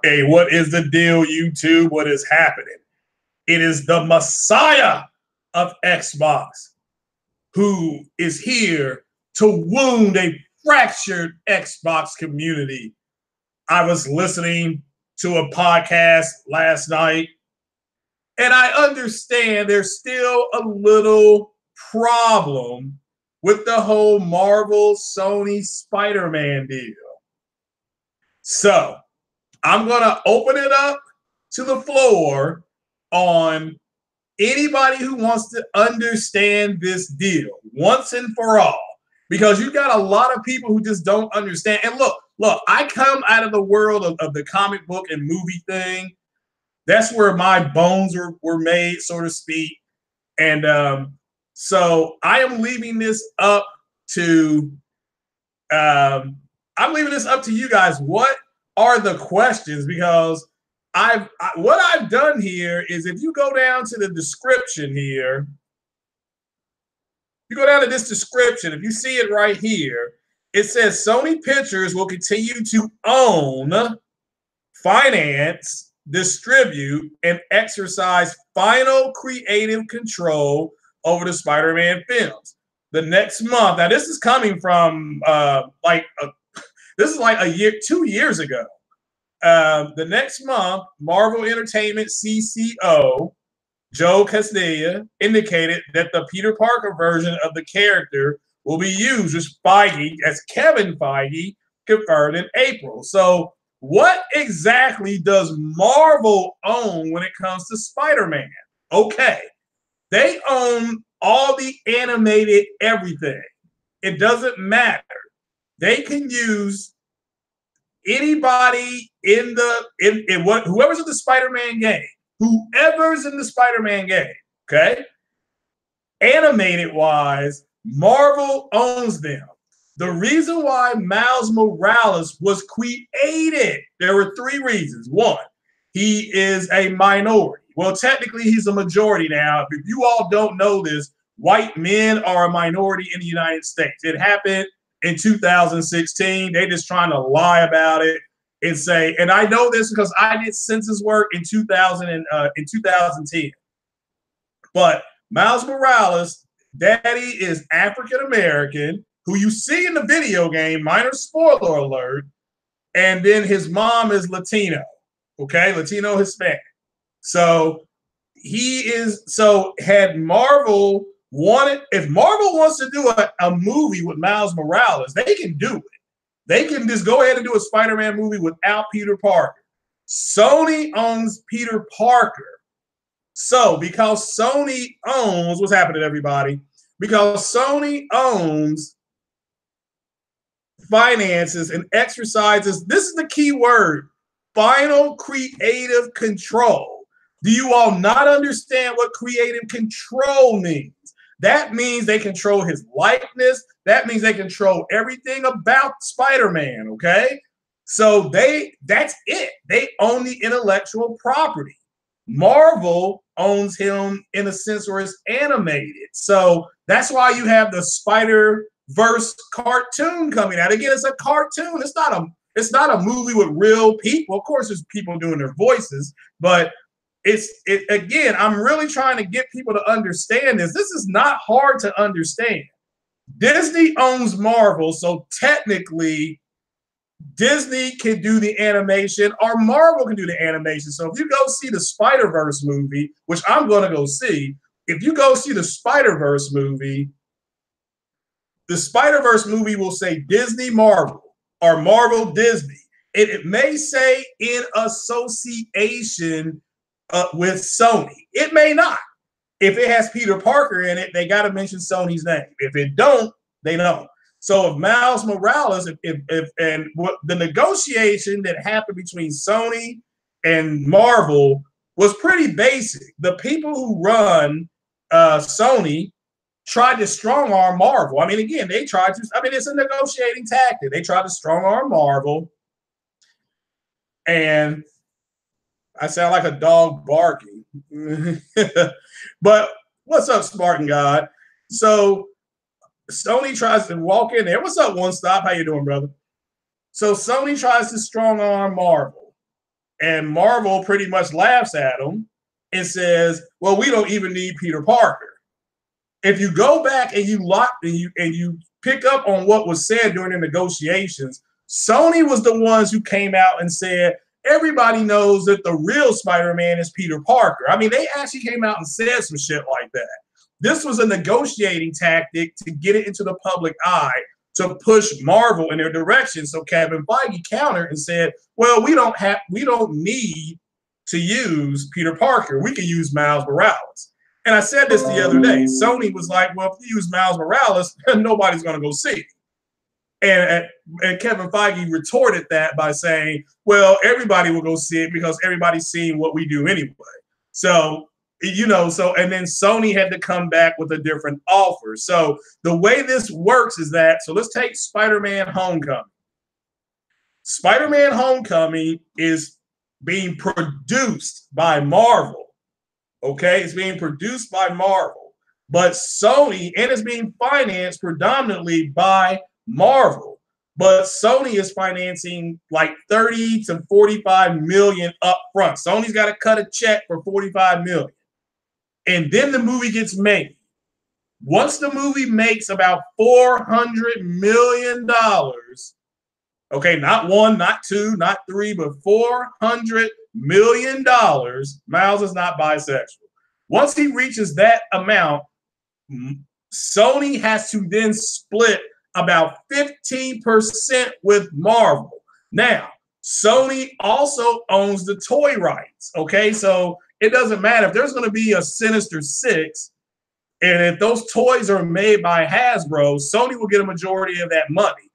Hey, what is the deal, YouTube? What is happening? It is the Messiah of Xbox who is here to wound a fractured Xbox community. I was listening to a podcast last night, and I understand there's still a little problem with the whole Marvel Sony Spider-Man deal. So I'm going to open it up to the floor on anybody who wants to understand this deal once and for all, because you got a lot of people who just don't understand. And look, I come out of the world of the comic book and movie thing. That's where my bones were made, so to speak. And so I am leaving this up to you guys. What are the questions? Because what I've done here is, if you go down to the description here, you go down to this description, if you see it right here, it says Sony Pictures will continue to own, finance, distribute, and exercise final creative control over the Spider-Man films. The next month, now this is coming from this is like 2 years ago. The next month, Marvel Entertainment CCO Joe Quesada indicated that the Peter Parker version of the character will be used, which Feige, as Kevin Feige, confirmed in April. So what exactly does Marvel own when it comes to Spider-Man? Okay, they own all the animated everything. It doesn't matter. They can use anybody whoever's in the Spider-Man game, okay? Animated wise, Marvel owns them. The reason why Miles Morales was created, there were 3 reasons. 1, he is a minority. Well, technically, he's a majority now. If you all don't know this, white men are a minority in the United States. It happened in 2016. They just trying to lie about it and say, and I know this because I did census work in 2010. But Miles Morales, daddy is African American, who you see in the video game, minor spoiler alert, and then his mom is Latino, okay, Latino Hispanic. So had Marvel wanted, if Marvel wants to do a movie with Miles Morales, they can do it. They can just go ahead and do a Spider-Man movie without Peter Parker. Sony owns Peter Parker. So because Sony owns, what's happening, everybody? Because Sony owns, finances, and exercises, this is the key word, final creative control. Do you all not understand what creative control means? That means they control his likeness. That means they control everything about Spider-Man, okay? So that's it. They own the intellectual property. Marvel owns him in a sense where it's animated. So that's why you have the Spider-Verse cartoon coming out. Again, it's a cartoon. It's not a movie with real people. Of course, there's people doing their voices, but again, I'm really trying to get people to understand this. This is not hard to understand. Disney owns Marvel, so technically Disney can do the animation or Marvel can do the animation. So if you go see the Spider-Verse movie, which I'm going to go see, if you go see the Spider-Verse movie will say Disney Marvel or Marvel Disney. It may say in association with Sony. It may not. If it has Peter Parker in it, they got to mention Sony's name. If it don't, they don't. So if Miles Morales, and what the negotiation that happened between Sony and Marvel was pretty basic. The people who run Sony tried to strong arm Marvel. I mean, again, it's a negotiating tactic. They tried to strong arm Marvel And I sound like a dog barking. But what's up, Spartan God? So Sony tries to walk in there. What's up, One Stop? How you doing, brother? So Sony tries to strong arm Marvel, and Marvel pretty much laughs at him and says, "Well, we don't even need Peter Parker." If you go back and you pick up on what was said during the negotiations, Sony was the ones who came out and said, everybody knows that the real Spider-Man is Peter Parker. I mean, they actually came out and said some shit like that. This was a negotiating tactic to get it into the public eye to push Marvel in their direction. So Kevin Feige countered and said, well, we don't need to use Peter Parker. We can use Miles Morales. And I said this the other day. Sony was like, well, if you use Miles Morales, nobody's going to go see it. And Kevin Feige retorted that by saying, well, everybody will go see it because everybody's seeing what we do anyway. So, and then Sony had to come back with a different offer. So the way this works is that, so let's take Spider-Man Homecoming. Spider-Man Homecoming is being produced by Marvel. Okay, it's being produced by Marvel, but Sony, and it's being financed predominantly by Marvel, but Sony is financing like 30 to 45 million up front. Sony's got to cut a check for 45 million. And then the movie gets made. Once the movie makes about $400 million, okay, not one, not two, not three, but $400 million, Miles is not bisexual. Once he reaches that amount, Sony has to then split about 15% with Marvel. Now, Sony also owns the toy rights, okay? So it doesn't matter if there's going to be a Sinister Six, and if those toys are made by Hasbro, Sony will get a majority of that money.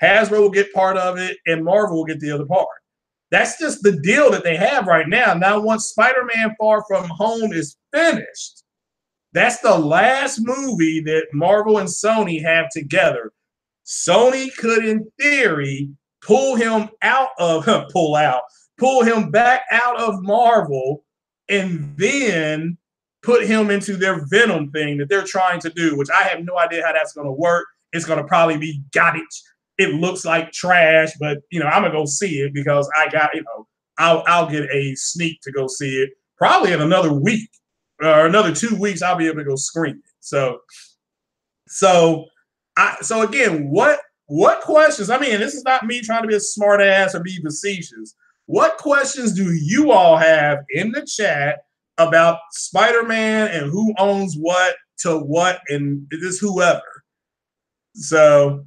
Hasbro will get part of it, and Marvel will get the other part. That's just the deal that they have right now. Now, once Spider-Man Far From Home is finished, that's the last movie that Marvel and Sony have together. Sony could, in theory, pull him back out of Marvel, and then put him into their Venom thing that they're trying to do, which I have no idea how that's going to work. It's going to probably be garbage. It looks like trash, but I'm gonna go see it because I got, I'll get a sneak to go see it probably in another week or another 2 weeks. I'll be able to go screen it. So again, what questions? I mean, this is not me trying to be a smart ass or be facetious. What questions do you all have in the chat about Spider-Man and who owns what to what, and this whoever? So.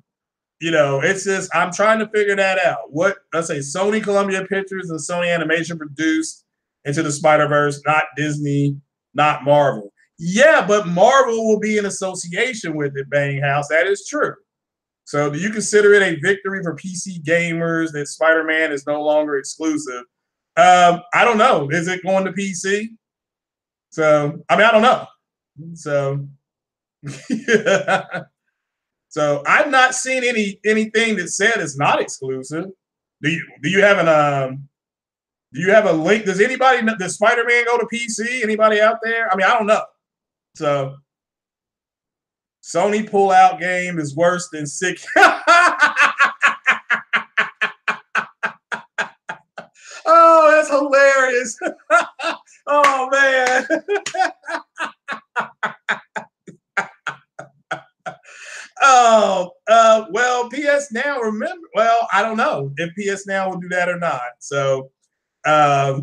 It's just, I'm trying to figure that out. What, let's say Sony Columbia Pictures and Sony Animation produced Into the Spider-Verse, not Disney, not Marvel. Yeah, but Marvel will be in association with it, Bang House. That is true. So do you consider it a victory for PC gamers that Spider-Man is no longer exclusive? I don't know. Is it going to PC? So, I mean, I don't know. So, yeah. So I've not seen anything that said it's not exclusive. Do you have a link? Does Spider-Man go to PC? Anybody out there? I mean, I don't know. So Sony pull-out game is worse than sick. Oh, that's hilarious. Oh man. Oh, well, PS Now, remember, well, I don't know if PS Now will do that or not. So I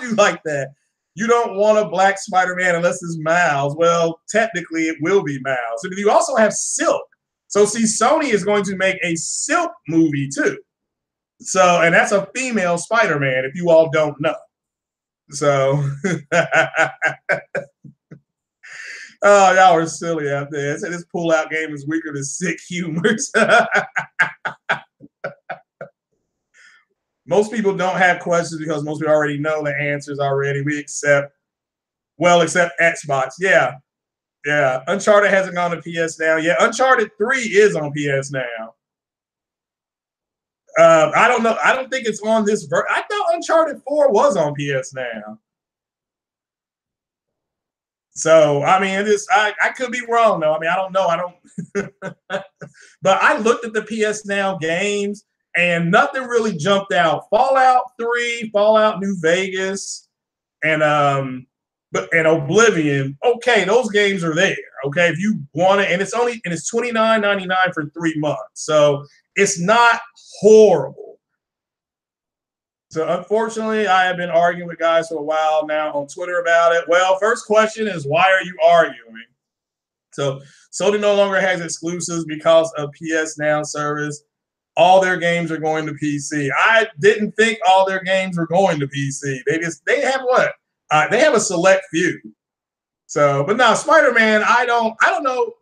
do like that. You don't want a black Spider-Man unless it's Miles. Well, technically it will be Miles. And you also have Silk. So see, Sony is going to make a Silk movie too. So, and that's a female Spider-Man, if you all don't know. So oh, y'all are silly out there. This pull-out game is weaker than sick humors. Most people don't have questions because most people already know the answers already. We except Xbox. Yeah. Uncharted hasn't gone to PS Now. Yeah, Uncharted 3 is on PS Now. I don't know. I don't think it's on this. I thought Uncharted 4 was on PS Now. So I mean, it is. I could be wrong though. I mean, I don't know. I don't. But I looked at the PS Now games, and nothing really jumped out. Fallout 3, Fallout New Vegas, and Oblivion. Okay, those games are there. Okay, if you want it, and it's $29.99 for 3 months, so it's not horrible. So unfortunately, I have been arguing with guys for a while now on Twitter about it. Well, first question is, why are you arguing? So Sony no longer has exclusives because of PS Now service. All their games are going to PC. I didn't think all their games were going to PC. They have what? They have a select few. So, but now Spider-Man, I don't know.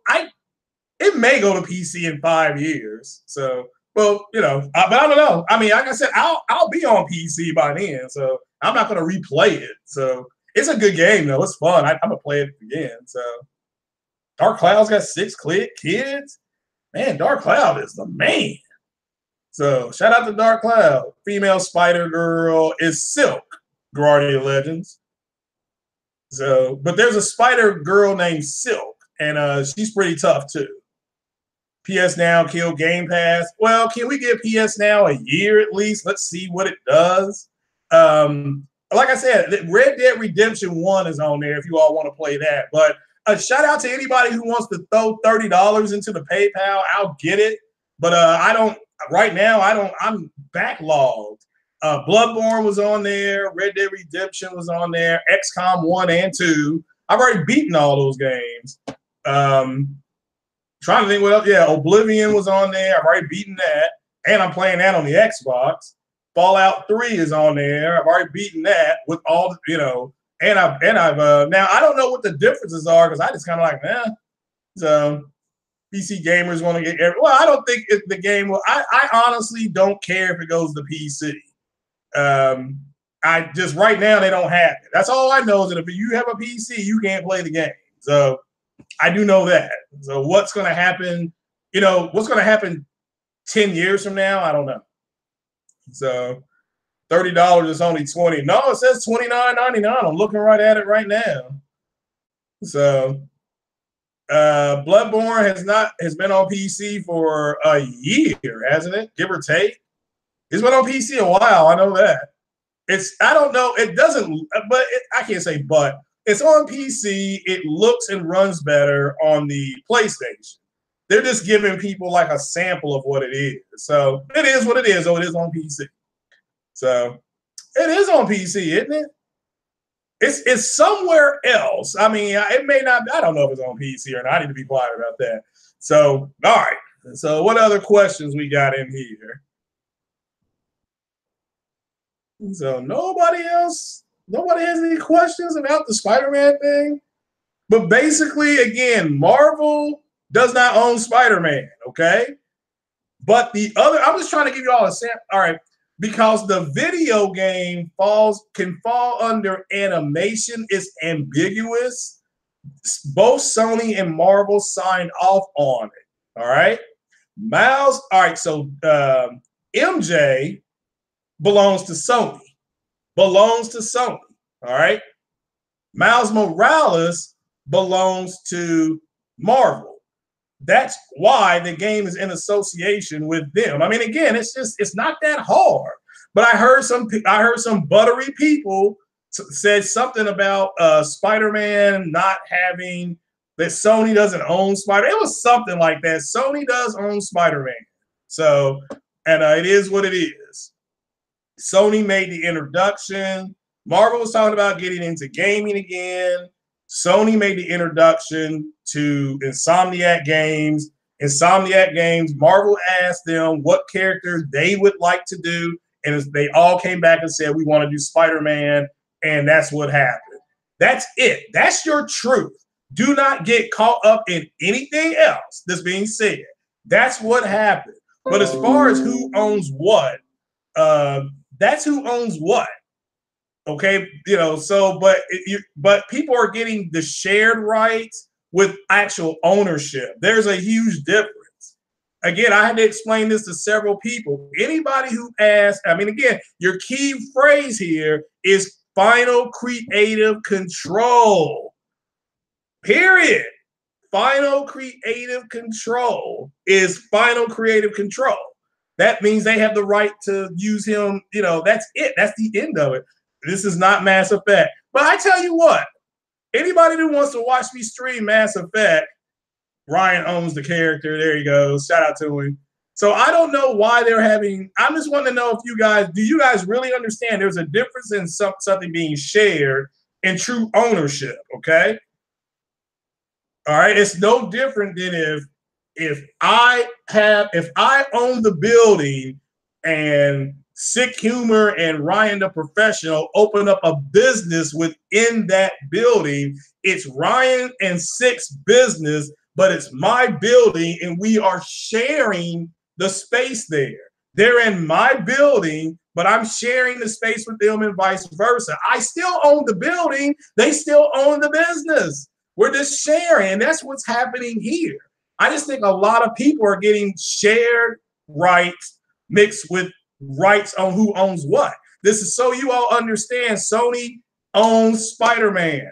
It may go to PC in 5 years. So, well, you know, but I don't know. I mean, like I said, I'll be on PC by then, so I'm not going to replay it. So it's a good game though. It's fun. I'm gonna play it again. So Dark Cloud's got 6 kids. Man, Dark Cloud is the man. So shout out to Dark Cloud. Female Spider Girl is Silk, Guardian Legends. So, but there's a Spider Girl named Silk, and she's pretty tough too. PS Now killed Game Pass. Well, can we give PS Now a year at least? Let's see what it does. Like I said, Red Dead Redemption 1 is on there if you all want to play that. But a shout out to anybody who wants to throw $30 into the PayPal. I'll get it. But I don't right now. I'm backlogged. Bloodborne was on there. Red Dead Redemption was on there. XCOM 1 and 2. I've already beaten all those games. Trying to think what else. Yeah, Oblivion was on there. I've already beaten that. And I'm playing that on the Xbox. Fallout 3 is on there. I've already beaten that with all the, you know, and I've now I don't know what the differences are because I just kind of like, So PC gamers want to get well, I don't think the game will. I honestly don't care if it goes to PC. I just right now they don't have it. That's all I know is that if you have a PC, you can't play the game. So I do know that. So what's going to happen? You know, what's going to happen 10 years from now? I don't know. So $30 is only 20. No, it says $29.99. I'm looking right at it right now. So Bloodborne has been on PC for a year, hasn't it? Give or take. It's been on PC a while. I know that. I don't know. It doesn't, but I can't say but. It's on PC. It looks and runs better on the PlayStation. They're just giving people like a sample of what it is. So it is what it is. Oh, it is on PC. So it is on PC, isn't it? It's somewhere else. I mean, it may not. I don't know if it's on PC or not. I need to be quiet about that. So, all right. So what other questions we got in here? So nobody has any questions about the Spider-Man thing. But basically, again, Marvel does not own Spider-Man, okay? But the other, I'm just trying to give you all a sample. All right, because the video game can fall under animation. It's ambiguous. Both Sony and Marvel signed off on it. All right, Miles. All right, so MJ belongs to Sony. All right. Miles Morales belongs to Marvel. That's why the game is in association with them. I mean, again, it's not that hard. But I heard some buttery people said something about Spider-Man not having that Sony doesn't own Spider. It was something like that. Sony does own Spider-Man. So, and it is what it is. Sony made the introduction. Marvel was talking about getting into gaming again. Sony made the introduction to Insomniac Games. Marvel asked them what characters they would like to do, and they all came back and said, we want to do Spider-Man, and that's what happened. That's it. That's your truth. Do not get caught up in anything else that's being said. That's what happened. But as far as who owns what, that's who owns what. Okay, you know, so but people are getting the shared rights with actual ownership. There's a huge difference. again, I had to explain this to several people. Anybody who asks, I mean, again, your key phrase here is final creative control. Period. Final creative control is final creative control. That means they have the right to use him. You know, that's it. That's the end of it. This is not Mass Effect. But I tell you what, anybody who wants to watch me stream Mass Effect, Ryan owns the character. There you go. Shout out to him. So I don't know why they're having, I just want to know if you guys, do you guys really understand there's a difference in something being shared and true ownership, okay? All right, it's no different than if I own the building and Sick Humor and Ryan the Professional open up a business within that building. It's Ryan and Sick's business, but it's my building and we are sharing the space there. They're in my building, but I'm sharing the space with them and vice versa. I still own the building. They still own the business. We're just sharing. That's what's happening here. I just think a lot of people are getting shared rights mixed with rights on who owns what. This is so you all understand. Sony owns Spider-Man.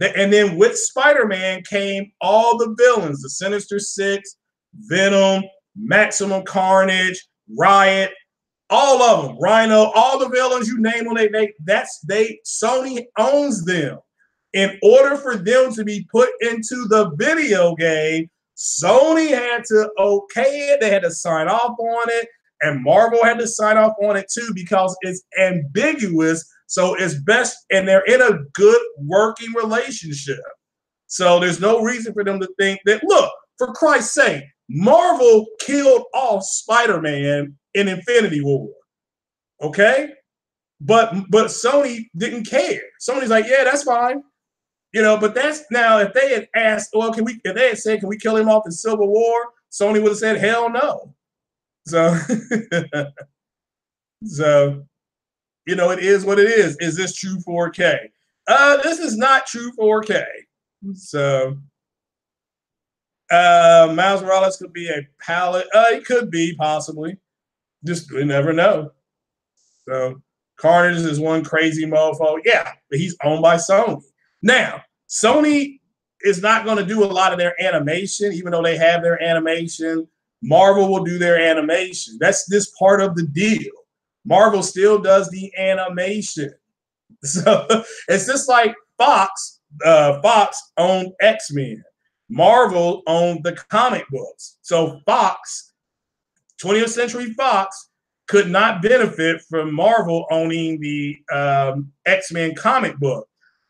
And then with Spider-Man came all the villains, the Sinister Six, Venom, Maximum Carnage, Riot, all of them, Rhino, all the villains, you name them, Sony owns them. In order for them to be put into the video game, Sony had to okay it. They had to sign off on it. And Marvel had to sign off on it too because it's ambiguous. So it's best, and they're in a good working relationship. So there's no reason for them to think that, look, for Christ's sake, Marvel killed off Spider-Man in Infinity War. Okay? But Sony didn't care. Sony's like, yeah, that's fine. You know, but that's now if they had asked, well, if they had said, can we kill him off in Civil War? Sony would have said, hell no. So, you know, it is what it is. Is this true 4K? This is not true 4K. So, Miles Morales could be a palette. It could be possibly. Just we never know. So, Carnage is one crazy mofo. Yeah, but he's owned by Sony. Now, Sony is not going to do a lot of their animation, even though they have their animation. Marvel will do their animation. That's this part of the deal. Marvel still does the animation. So it's just like Fox. Fox owned X-Men. Marvel owned the comic books. So Fox, 20th Century Fox, could not benefit from Marvel owning the X-Men comic book.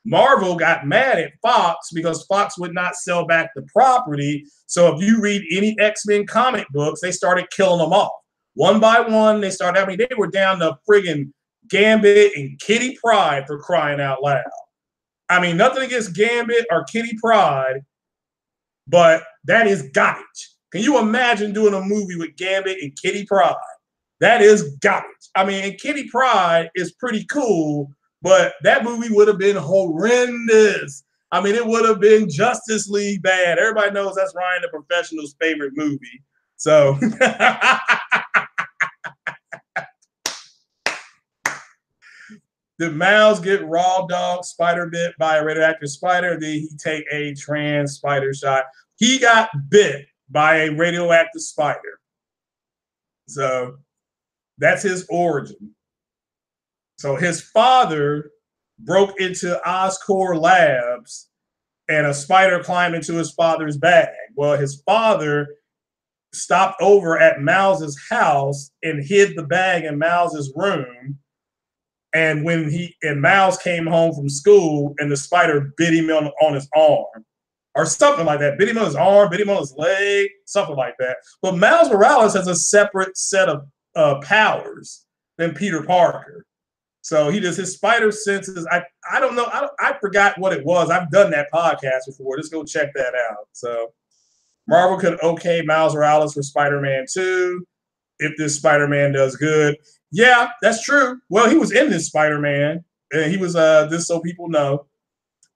Marvel got mad at Fox because Fox would not sell back the property. So if you read any X-Men comic books, they started killing them off. One by one, they started, I mean, they were down to friggin' Gambit and Kitty Pryde, for crying out loud. I mean, nothing against Gambit or Kitty Pryde, but that is garbage. Can you imagine doing a movie with Gambit and Kitty Pryde? That is garbage. I mean, and Kitty Pryde is pretty cool, but that movie would have been horrendous. I mean, it would have been Justice League bad. Everybody knows that's Ryan the Professional's favorite movie. So did Miles get raw dog spider bit by a radioactive spider? Or did he take a trans spider shot? He got bit by a radioactive spider. So that's his origin. So his father broke into Oscorp Labs and a spider climbed into his father's bag. Well, his father stopped over at Miles's house and hid the bag in Miles's room. And when Miles came home from school and the spider bit him on his arm or something like that, bit him on his arm, bit him on his leg, something like that. But Miles Morales has a separate set of powers than Peter Parker. So he does his spider senses. I don't know. I forgot what it was. I've done that podcast before. Just go check that out. So Marvel could okay Miles Morales for Spider-Man 2 if this Spider-Man does good. Yeah, that's true. Well, he was in this Spider-Man. And he was this, so people know.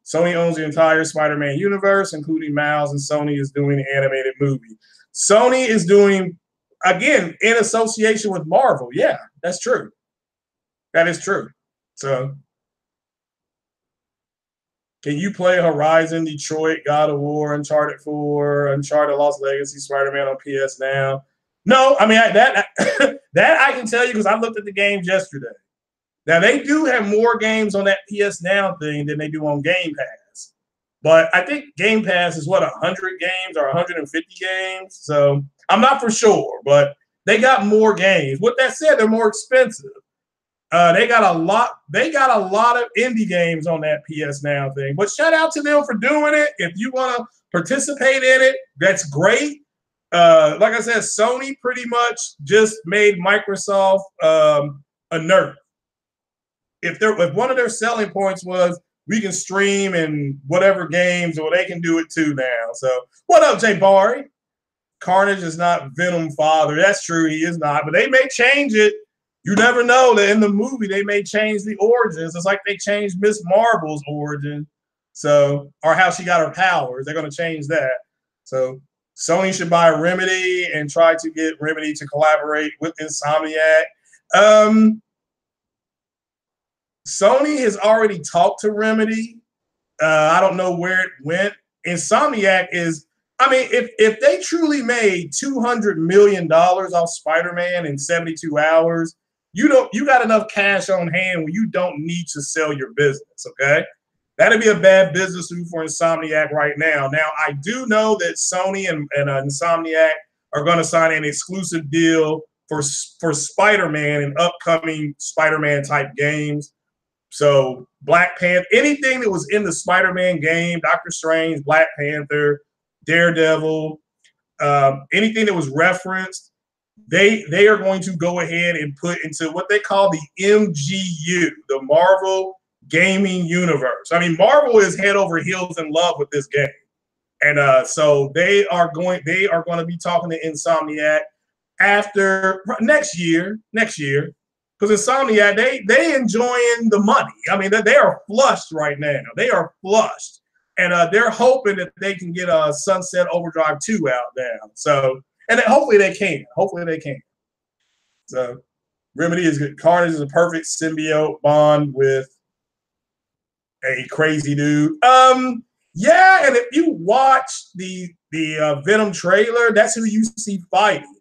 Sony owns the entire Spider-Man universe, including Miles, and Sony is doing an animated movie. Sony is doing, again, in association with Marvel. Yeah, that's true. That is true. So, can you play Horizon, Detroit, God of War, Uncharted 4, Uncharted Lost Legacy, Spider-Man on PS Now? No, I mean, that that I can tell you because I looked at the games yesterday. Now, they do have more games on that PS Now thing than they do on Game Pass. But I think Game Pass is, what, 100 games or 150 games? So I'm not for sure, but they got more games. With that said, they're more expensive. They got a lot. They got a lot of indie games on that PS Now thing. But shout out to them for doing it. If you want to participate in it, that's great. Like I said, Sony pretty much just made Microsoft a nerf. If one of their selling points was we can stream and whatever games, or they can do it too now. So what up, Jay Bari? Carnage is not Venom father. That's true, he is not. But they may change it. You never know that in the movie they may change the origins. It's like they changed Miss Marvel's origin, so or how she got her powers. They're going to change that. So Sony should buy Remedy and try to get Remedy to collaborate with Insomniac. Sony has already talked to Remedy. I don't know where it went. Insomniac is, I mean, if they truly made $200 million off Spider-Man in 72 hours, you got enough cash on hand where you don't need to sell your business, okay? That'd be a bad business move for Insomniac right now. Now, I do know that Sony and Insomniac are going to sign an exclusive deal for Spider-Man and upcoming Spider-Man type games. So Black Panther, anything that was in the Spider-Man game, Doctor Strange, Black Panther, Daredevil, anything that was referenced, they are going to go ahead and put into what they call the MGU, the Marvel Gaming Universe. I mean, Marvel is head over heels in love with this game, and so they are going to be talking to Insomniac after next year. Because Insomniac, they enjoying the money. I mean, they are flushed right now. They are flushed. And they're hoping that they can get a Sunset Overdrive 2 out now. So, and then hopefully they can. Hopefully they can. So, Remedy is good. Carnage is a perfect symbiote bond with a crazy dude. Yeah, and if you watch the Venom trailer, that's who you see fighting.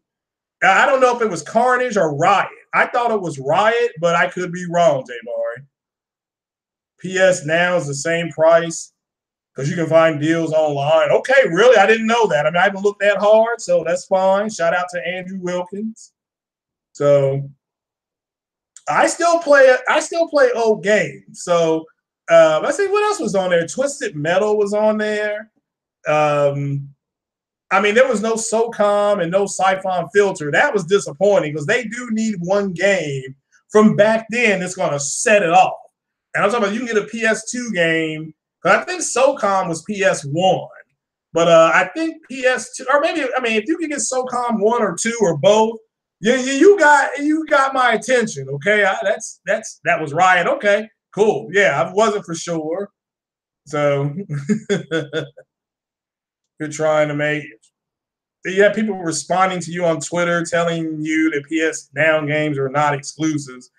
I don't know if it was Carnage or Riot. I thought it was Riot, but I could be wrong, J-Mari. PS Now is the same price because you can find deals online. Okay, really? I didn't know that. I mean, I haven't looked that hard, so that's fine. Shout out to Andrew Wilkins. So I still play old games. So let's see what else was on there. Twisted Metal was on there. I mean, there was no SOCOM and no Siphon Filter. That was disappointing because they do need one game from back then that's going to set it off. And I'm talking about you can get a PS2 game, because I think SOCOM was PS1. But I think PS2, or maybe, I mean, if you can get SOCOM 1 or 2 or both, you got my attention, okay? That was Riot. Okay, cool. Yeah, I wasn't for sure. So you're trying to make it. You have people responding to you on Twitter telling you that PS Now games are not exclusives.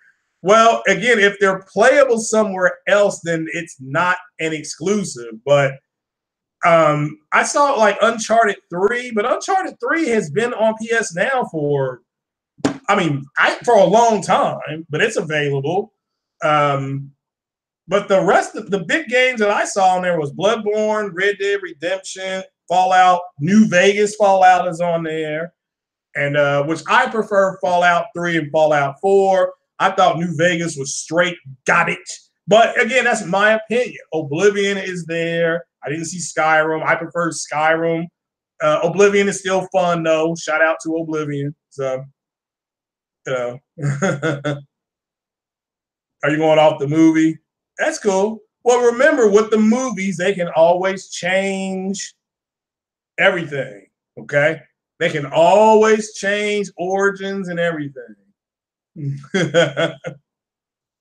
Well, again, if they're playable somewhere else, then it's not an exclusive. But I saw like Uncharted 3, but Uncharted 3 has been on PS Now for a long time, but it's available. But the rest of the big games that I saw on there was Bloodborne, Red Dead Redemption, Fallout, New Vegas Fallout is on there, and which I prefer Fallout 3 and Fallout 4. I thought New Vegas was straight garbage. But again, that's my opinion. Oblivion is there. I didn't see Skyrim. I prefer Skyrim. Oblivion is still fun, though. Shout out to Oblivion. So, are you going off the movie? That's cool. Well, remember, with the movies, they can always change everything, okay? They can always change origins and everything.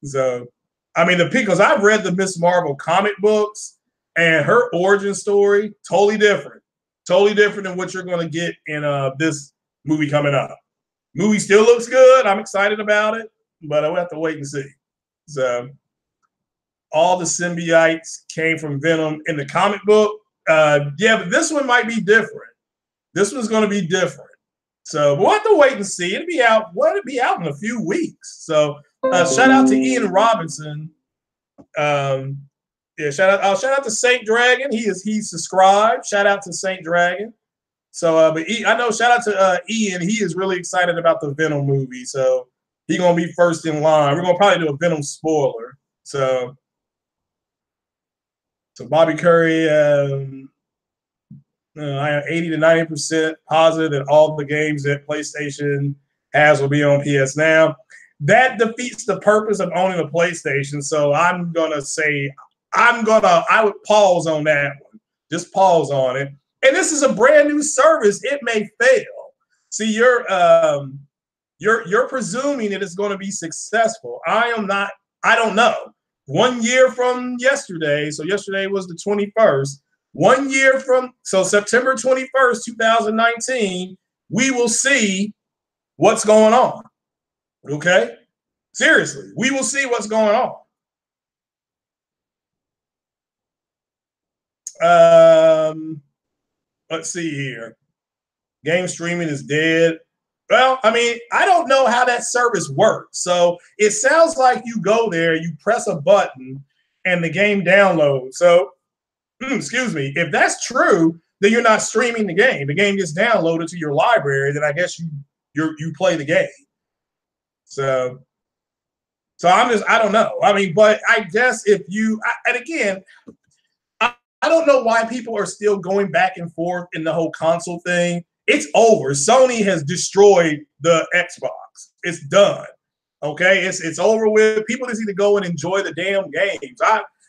So, I mean, because I've read the Miss Marvel comic books, and her origin story, totally different. Totally different than what you're going to get in this movie coming up. Movie still looks good. I'm excited about it, but I will have to wait and see. So all the symbiotes came from Venom in the comic book. Yeah, but this one might be different. This one's going to be different. So we'll have to wait and see. It'll be out. Well, it'll be out in a few weeks. So shout out to Ian Robinson. Yeah, shout out to Saint Dragon. He's subscribed. Shout out to Saint Dragon. So, but I know. Shout out to Ian. He is really excited about the Venom movie. So he's gonna be first in line. We're gonna probably do a Venom spoiler. So Bobby Curry. I am 80 to 90% positive that all the games that PlayStation has will be on PS Now. That defeats the purpose of owning a PlayStation. So I'm gonna say I would pause on that one. Just pause on it. And this is a brand new service. It may fail. See, you're presuming that it's going to be successful. I am not. I don't know. 1 year from yesterday, so yesterday was the 21st. 1 year from September 21st, 2019, we will see what's going on. Okay? Seriously, we will see what's going on. Let's see here. Game streaming is dead. Well, I mean, I don't know how that service works. So it sounds like you go there, you press a button, and the game downloads. So, excuse me, if that's true, then you're not streaming the game. The game gets downloaded to your library. Then I guess you play the game. So I don't know. I mean, but I guess if you and again. I don't know why people are still going back and forth in the whole console thing. It's over. Sony has destroyed the Xbox. It's done. Okay, it's over with. People just need to go and enjoy the damn games.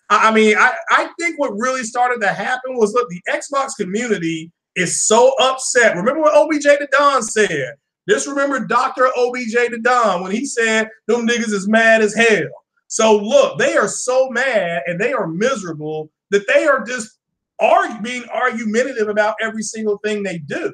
I mean, I think what really started to happen was, look, the Xbox community is so upset. Remember what OBJ the Don said? Just remember Dr. OBJ the Don when he said them niggas is mad as hell. So look, they are so mad and they are miserable that they are just being argumentative about every single thing they do.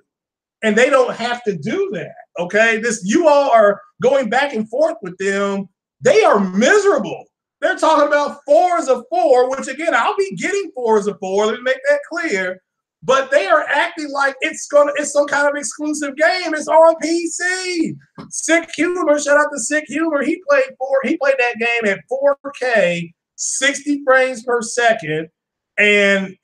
And they don't have to do that, okay? You all are going back and forth with them. They are miserable. They're talking about Forza 4, which, again, I'll be getting Forza 4. Let me make that clear. But they are acting like it's some kind of exclusive game. It's on PC. Sick Humor, shout out to Sick Humor. He played that game at 4K, 60 frames per second. And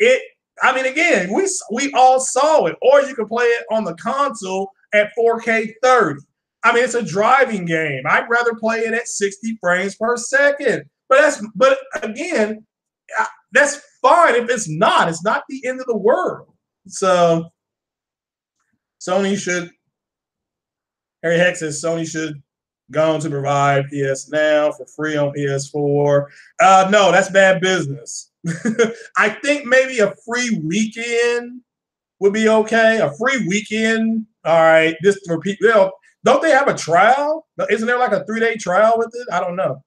I mean, again, we all saw it. Or you can play it on the console at 4K 30. I mean, it's a driving game. I'd rather play it at 60 frames per second. But again, that's fine if it's not. It's not the end of the world. So Sony should. Harry Heck says Sony should go on to provide PS Now for free on PS4. No, that's bad business. I think maybe a free weekend would be okay. A free weekend, all right. This for people. Don't they have a trial? Isn't there like a 3-day trial with it? I don't know.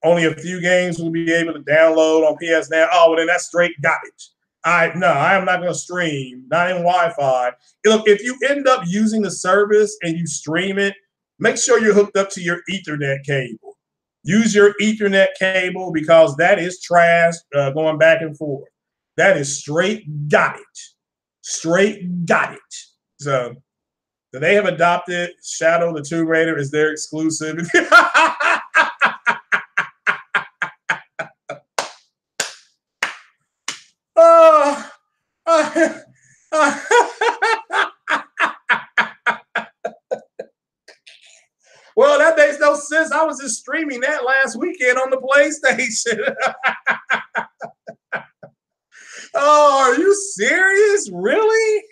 Only a few games will be able to download on PS Now. Oh, well, then that's straight garbage. I am not going to stream, not in Wi-Fi. Look, if you end up using the service and you stream it, make sure you're hooked up to your Ethernet cable. Use your Ethernet cable because that is trash going back and forth. That is straight garbage. Straight garbage. So they have adopted Shadow the Tomb Raider as their exclusive. Well, that makes no sense. I was just streaming that last weekend on the PlayStation. Oh, are you serious? Really?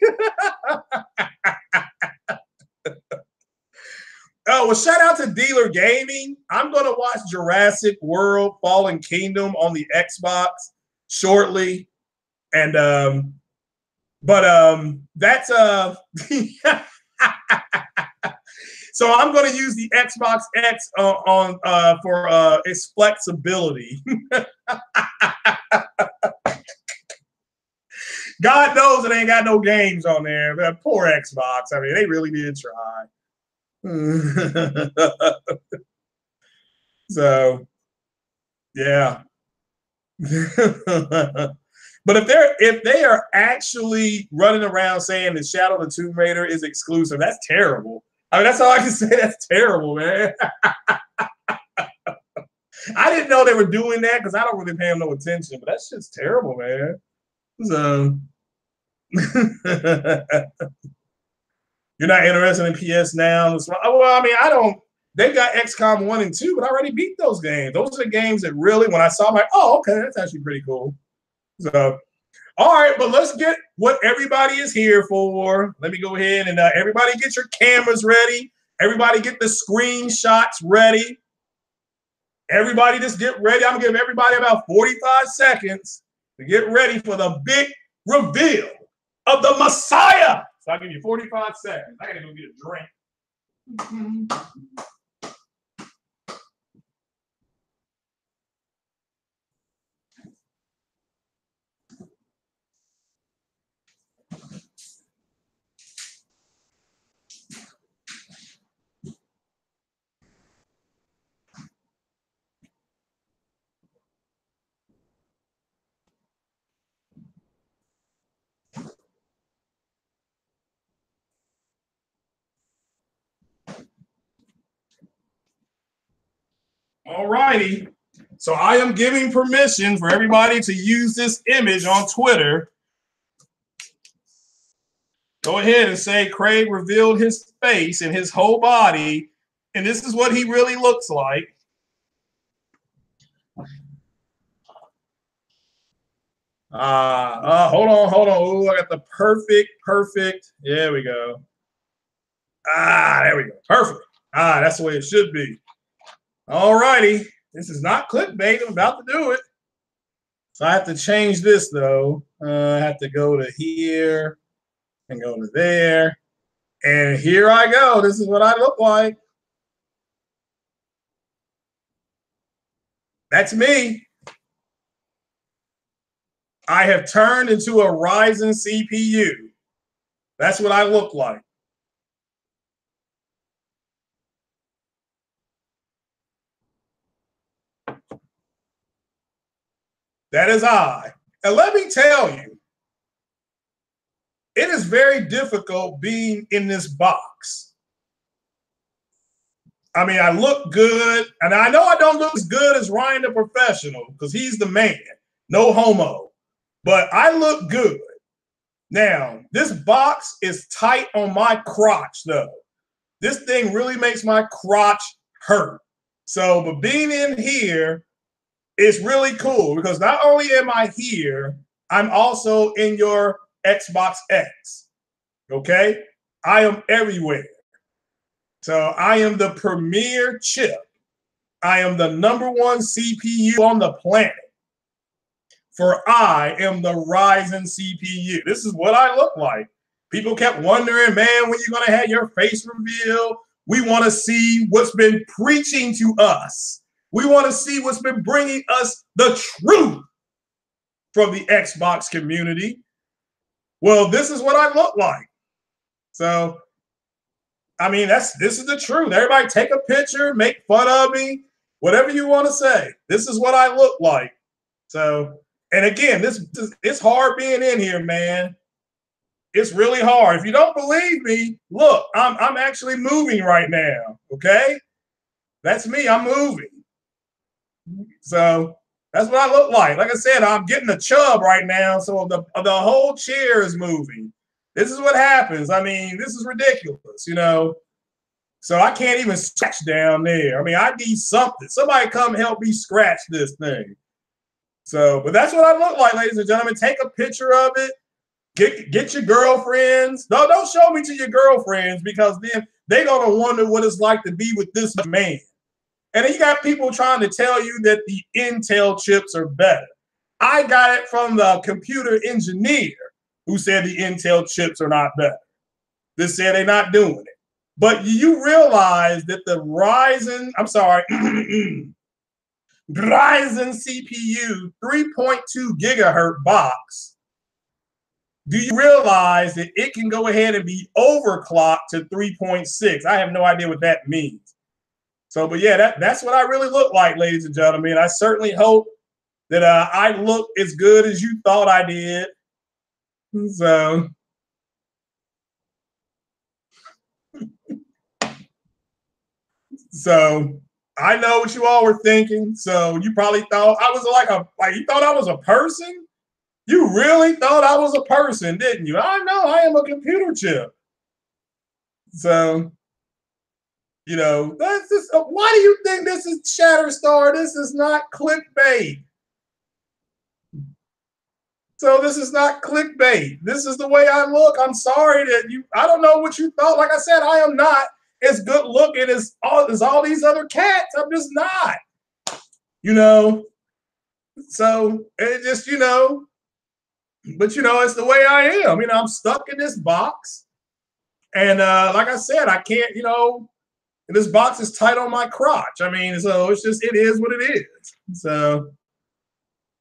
Oh, well, shout out to Dealer Gaming. I'm going to watch Jurassic World Fallen Kingdom on the Xbox shortly. And that's so I'm going to use the Xbox X for its flexibility. God knows it ain't got no games on there. But poor Xbox. I mean, they really did try. So, yeah. But if they are actually running around saying that Shadow of the Tomb Raider is exclusive, that's terrible. I mean, that's all I can say. That's terrible, man. I didn't know they were doing that because I don't really pay them no attention, but that's just terrible, man. So you're not interested in PS Now? Well, I mean, I don't. They've got XCOM 1 and 2, but I already beat those games. Those are the games that really, when I saw them, like, oh, okay, that's actually pretty cool. So, all right, but let's get what everybody is here for. Let me go ahead and everybody get your cameras ready. Everybody get the screenshots ready. Everybody just get ready. I'm going to give everybody about 45 seconds to get ready for the big reveal of the Messiah. So I'll give you 45 seconds. I got to go get a drink. All righty. So I am giving permission for everybody to use this image on Twitter. Go ahead and say Craig revealed his face and his whole body, and this is what he really looks like. Hold on. Oh, I got the perfect. There we go. There we go. Perfect. That's the way it should be. All righty. This is not clickbait. I'm about to do it. So I have to change this, though. I have to go to here and go to there. And here I go. This is what I look like. That's me. I have turned into a Ryzen CPU. That's what I look like. That is I. And let me tell you, it is very difficult being in this box. I mean, I look good, and I know I don't look as good as Ryan the Professional because he's the man. No homo. But I look good. Now, this box is tight on my crotch, though. This thing really makes my crotch hurt. So, but being in here is really cool because not only am I here, I'm also in your Xbox X. Okay? I am everywhere. So I am the premier chip. I am the #1 CPU on the planet. For I am the Ryzen CPU. This is what I look like. People kept wondering, man, when you're going to have your face reveal? We want to see what's been preaching to us. We want to see what's been bringing us the truth from the Xbox community. Well, this is what I look like. So, I mean, this is the truth. Everybody take a picture, make fun of me, whatever you want to say. This is what I look like. So, and again, it's hard being in here, man. It's really hard. If you don't believe me, look, I'm actually moving right now. Okay, that's me. I'm moving. So that's what I look like. Like I said, I'm getting a chub right now, so the whole chair is moving. This is what happens. I mean, this is ridiculous, you know. So I can't even scratch down there. I mean, I need something. Somebody come help me scratch this thing. So, but that's what I look like, ladies and gentlemen. Take a picture of it. Get your girlfriends. No, don't show me to your girlfriends because then they're gonna wonder what it's like to be with this man. And then you got people trying to tell you that the Intel chips are better. I got it from the computer engineer who said the Intel chips are not better. They said they're not doing it. But you realize that the Ryzen CPU 3.2 gigahertz box do you realize that it can go ahead and be overclocked to 3.6? I have no idea what that means. So, but yeah, that's what I really look like, ladies and gentlemen. I certainly hope that I look as good as you thought I did. So, so I know what you all were thinking. So you probably thought I was like you thought I was a person. You really thought I was a person, didn't you? I know I am a computer chip. So, you know, that's just, why do you think this is Shatterstar? This is not clickbait. So this is not clickbait. This is the way I look. I'm sorry that I don't know what you thought. Like I said, I am not as good looking as all these other cats. I'm just not, you know. So it just, but it's the way I am. I'm stuck in this box. And like I said, I can't, this box is tight on my crotch. So it is what it is.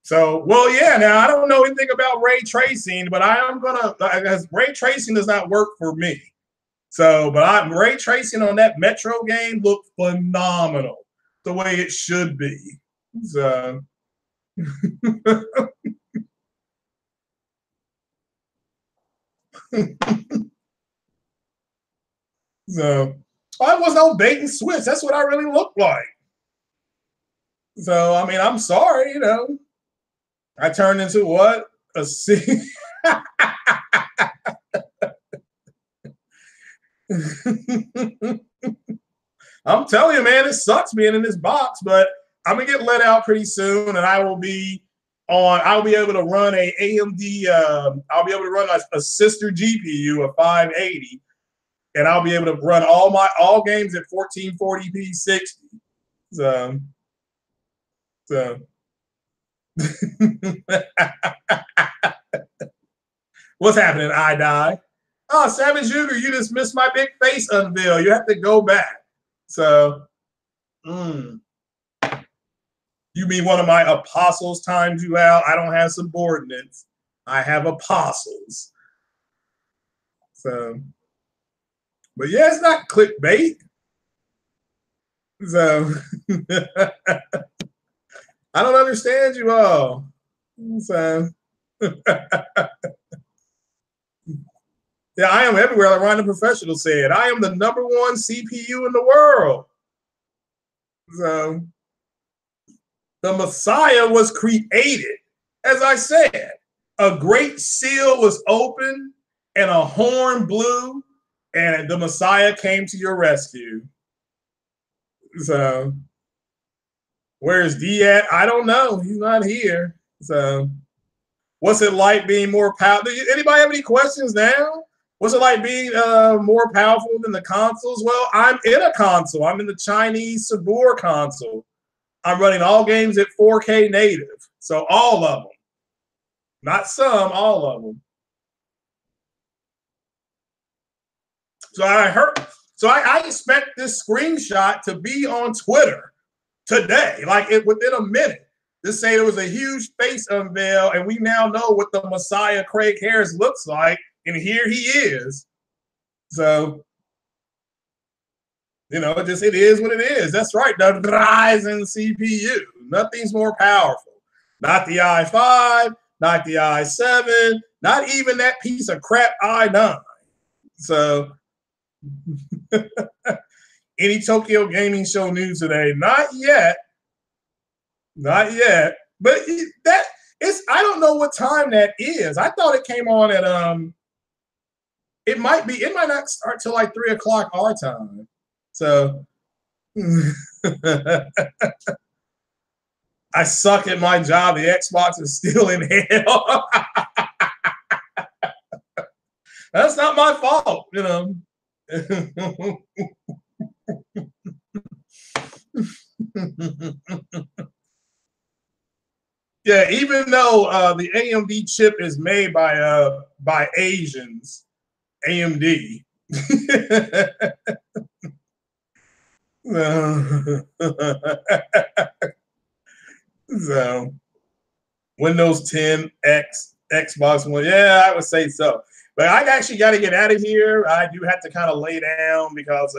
So, well, yeah, now I don't know anything about ray tracing, but I am because ray tracing does not work for me. So, but ray tracing on that Metro game looked phenomenal, the way it should be. So, so I was no bait and switch. That's what I really looked like. So, I'm sorry, I turned into what? A C. I'm telling you, man, it sucks being in this box, but I'm gonna get let out pretty soon, and I'll be able to run a AMD. I'll be able to run a sister GPU, a 580, and I'll be able to run all games at 1440p 60. So. What's happening? I die. Oh, Savage Junior, you just missed my big face unveil. You have to go back. So, you mean one of my apostles times you out? I don't have subordinates. I have apostles. So, but yeah, it's not clickbait. So, I don't understand you all. So, yeah, I am everywhere. Like Ryan the Professional said, I am the #1 CPU in the world. So, the Messiah was created. As I said, a great seal was opened and a horn blew, and the Messiah came to your rescue. So, where's D at? I don't know. He's not here. So, what's it like being more powerful? Anybody have any questions now? What's it like being more powerful than the consoles? Well, I'm in a console. I'm in the Chinese Sabor console. I'm running all games at 4K native. So all of them. Not some, all of them. So I expect this screenshot to be on Twitter today, like within a minute. To say there was a huge face unveil, and we now know what the Messiah Craig Harris looks like, and here he is. So, it is what it is. That's right. The Ryzen CPU. Nothing's more powerful. Not the i5, not the i7, not even that piece of crap i9. So, any Tokyo Gaming Show news today? Not yet. Not yet. But I don't know what time that is. I thought it came on at it might not start till like 3:00 our time. So I suck at my job. The Xbox is still in hell. That's not my fault, Yeah, even though the AMD chip is made by Asians, AMD. So Windows 10 X Xbox One. Yeah, I would say so. But I actually got to get out of here. I do have to kind of lay down because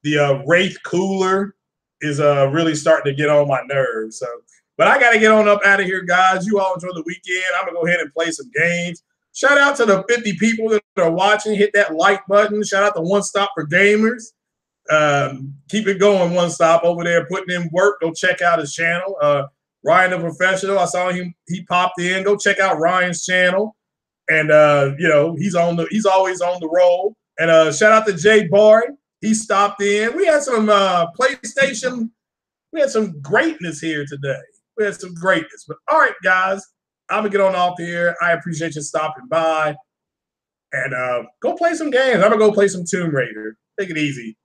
the Wraith cooler is really starting to get on my nerves. So, but I got to get on up out of here, guys. You all enjoy the weekend. I'm gonna go ahead and play some games. Shout out to the 50 people that are watching. Hit that like button. Shout out to One Stop for Gamers. Keep it going, One Stop over there, putting in work. Go check out his channel. Ryan the Professional. I saw him. He popped in. Go check out Ryan's channel. And you know, he's always on the roll. And shout out to Jay Barry. He stopped in. We had some PlayStation. We had some greatness here today. We had some greatness. But all right, guys, I'm gonna get on off here. I appreciate you stopping by. And go play some games. I'm gonna go play some Tomb Raider. Take it easy.